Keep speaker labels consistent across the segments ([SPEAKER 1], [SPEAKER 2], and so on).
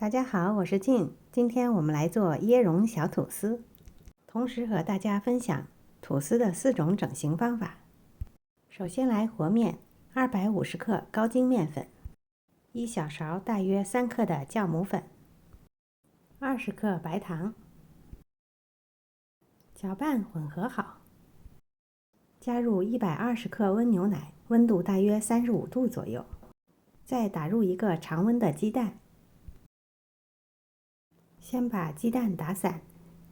[SPEAKER 1] 大家好，我是静。今天我们来做椰蓉小吐司，同时和大家分享吐司的4种整形方法。首先来和面，250克高筋面粉，1小勺大约3克的酵母粉，20克白糖，搅拌混合好，加入120克温牛奶，温度大约35度左右，再打入1个常温的鸡蛋。先把鸡蛋打散，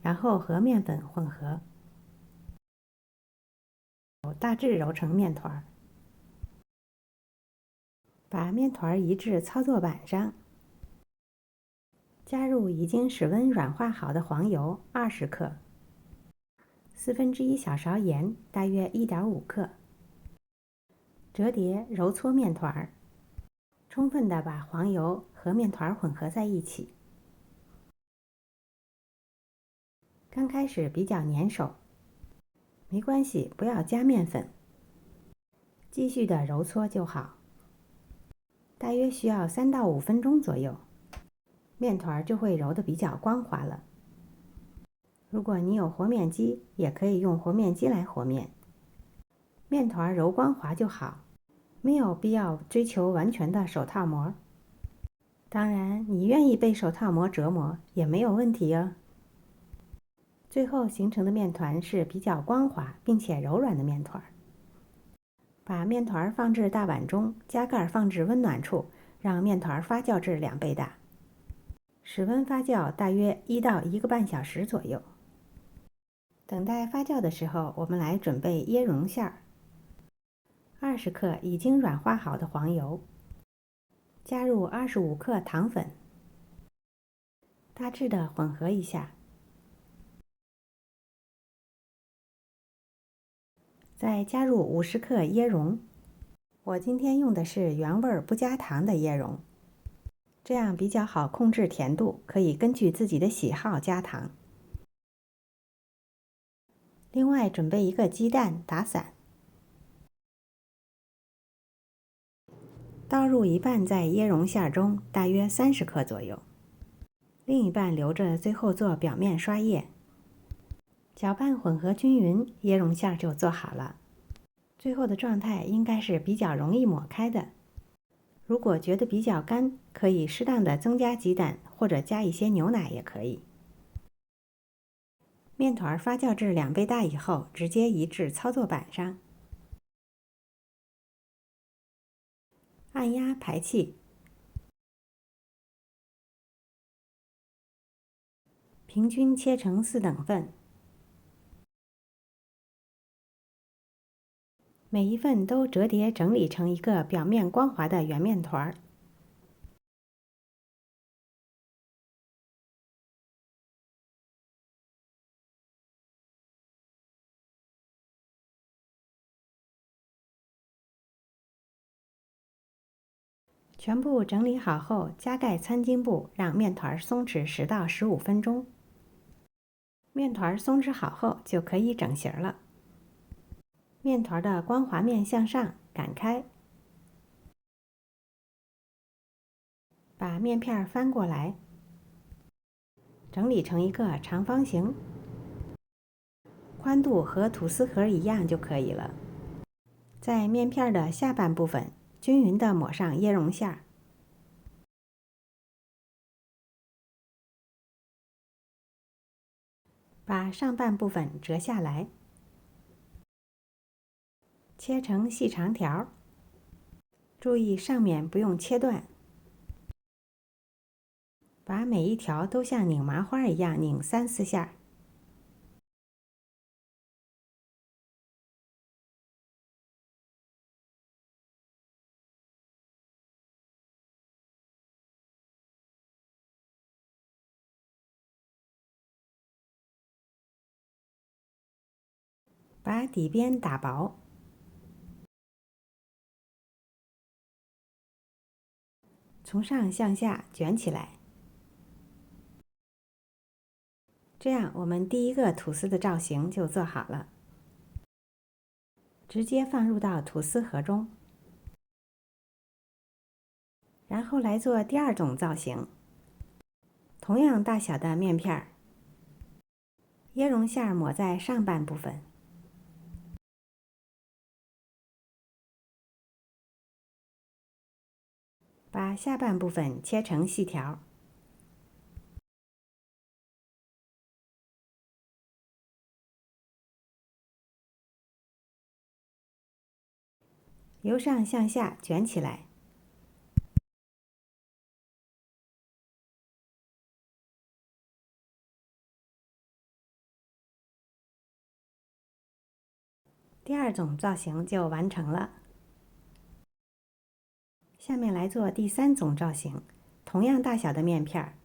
[SPEAKER 1] 然后和面粉混合，大致揉成面团。把面团移至操作板上，加入已经室温软化好的黄油20克，1/4小勺盐大约1.5克，折叠揉搓面团，充分的把黄油和面团混合在一起。刚开始比较粘手，没关系，不要加面粉，继续的揉搓就好。大约需要3到5分钟左右，面团就会揉得比较光滑了。如果你有和面机，也可以用和面机来和面。面团揉光滑就好，没有必要追求完全的手套膜。当然，你愿意被手套膜折磨也没有问题哦。最后形成的面团是比较光滑并且柔软的面团。把面团放至大碗中，加盖放至温暖处，让面团发酵至2倍大，室温发酵大约1到1个半小时左右。等待发酵的时候，我们来准备椰蓉馅儿。20克已经软化好的黄油，加入25克糖粉，大致的混合一下，再加入50克椰蓉。我今天用的是原味不加糖的椰蓉，这样比较好控制甜度，可以根据自己的喜好加糖。另外准备1个鸡蛋打散，倒入一半在椰蓉馅中，大约30克左右，另一半留着最后做表面刷液。搅拌混合均匀，椰蓉馅就做好了。最后的状态应该是比较容易抹开的。如果觉得比较干，可以适当的增加鸡蛋，或者加一些牛奶也可以。面团发酵至2倍大以后，直接移至操作板上，按压排气，平均切成4等份，每一份都折叠整理成一个表面光滑的圆面团。全部整理好后，加盖餐巾布，让面团松弛10到15分钟。面团松弛好后，就可以整形了。面团的光滑面向上擀开，把面片翻过来，整理成一个长方形，宽度和吐司盒一样就可以了。在面片的下半部分均匀地抹上椰蓉馅，把上半部分折下来，切成细长条，注意上面不用切断。把每一条都像拧麻花一样拧3、4下。把底边打薄，从上向下卷起来。这样我们第1个吐司的造型就做好了，直接放入到吐司盒中。然后来做第2种造型，同样大小的面片儿，椰蓉馅抹在上半部分，把下半部分切成细条，由上向下卷起来，第二种造型就完成了。下面来做第三种造型，同样大小的面片儿，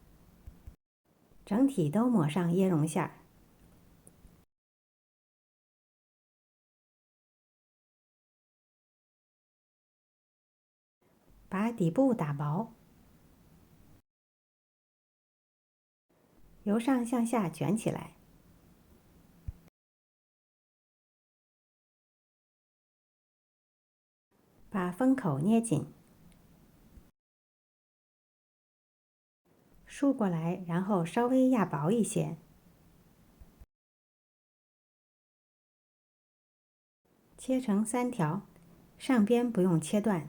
[SPEAKER 1] 整体都抹上椰蓉馅儿，把底部打薄，由上向下卷起来，把封口捏紧，竖过来，然后稍微压薄一些，切成3条，上边不用切断。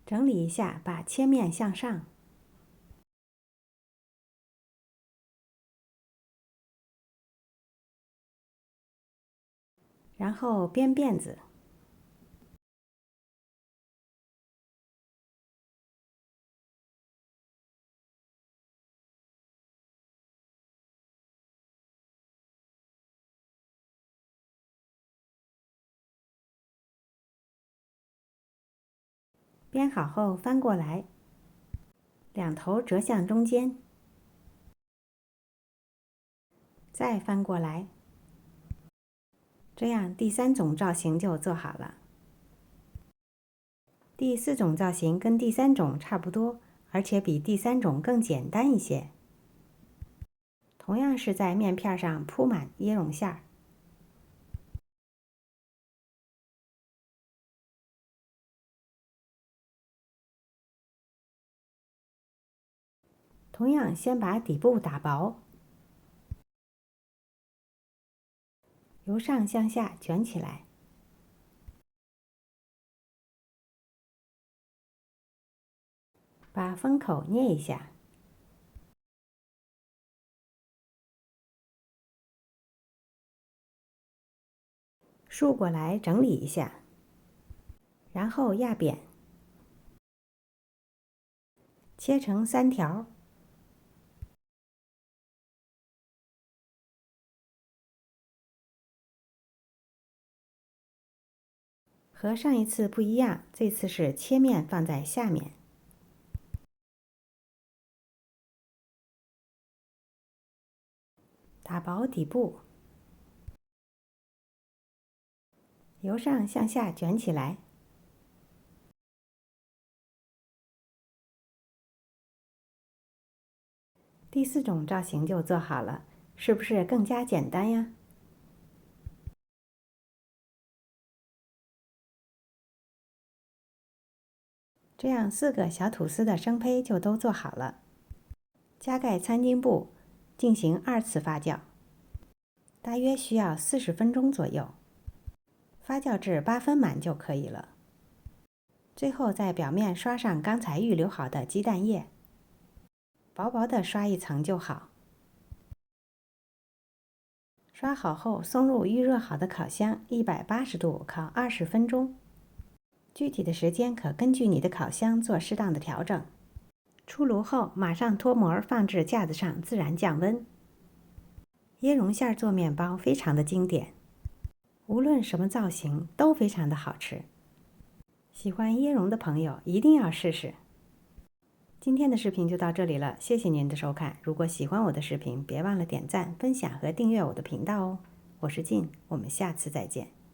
[SPEAKER 1] 整理一下，把切面向上，然后编辫子，编好后翻过来，两头折向中间，再翻过来，这样第3种造型就做好了。第4种造型跟第3种差不多，而且比第3种更简单一些。同样是在面片上铺满椰蓉馅儿，同样先把底部打薄，由上向下卷起来，把封口捏一下，竖过来整理一下，然后压扁，切成3条，和上一次不一样，这次是切面放在下面，打薄底部，由上向下卷起来，第4种造型就做好了，是不是更加简单呀？这样4个小吐司的生胚就都做好了，加盖餐巾布，进行2次发酵，大约需要40分钟左右，发酵至8分满就可以了。最后在表面刷上刚才预留好的鸡蛋液，薄薄的刷一层就好。刷好后送入预热好的烤箱，180度烤20分钟。具体的时间可根据你的烤箱做适当的调整。出炉后马上脱模，放置架子上自然降温。椰蓉馅做面包非常的经典，无论什么造型都非常的好吃。喜欢椰蓉的朋友一定要试试。今天的视频就到这里了，谢谢您的收看。如果喜欢我的视频，别忘了点赞、分享和订阅我的频道哦。我是静，我们下次再见。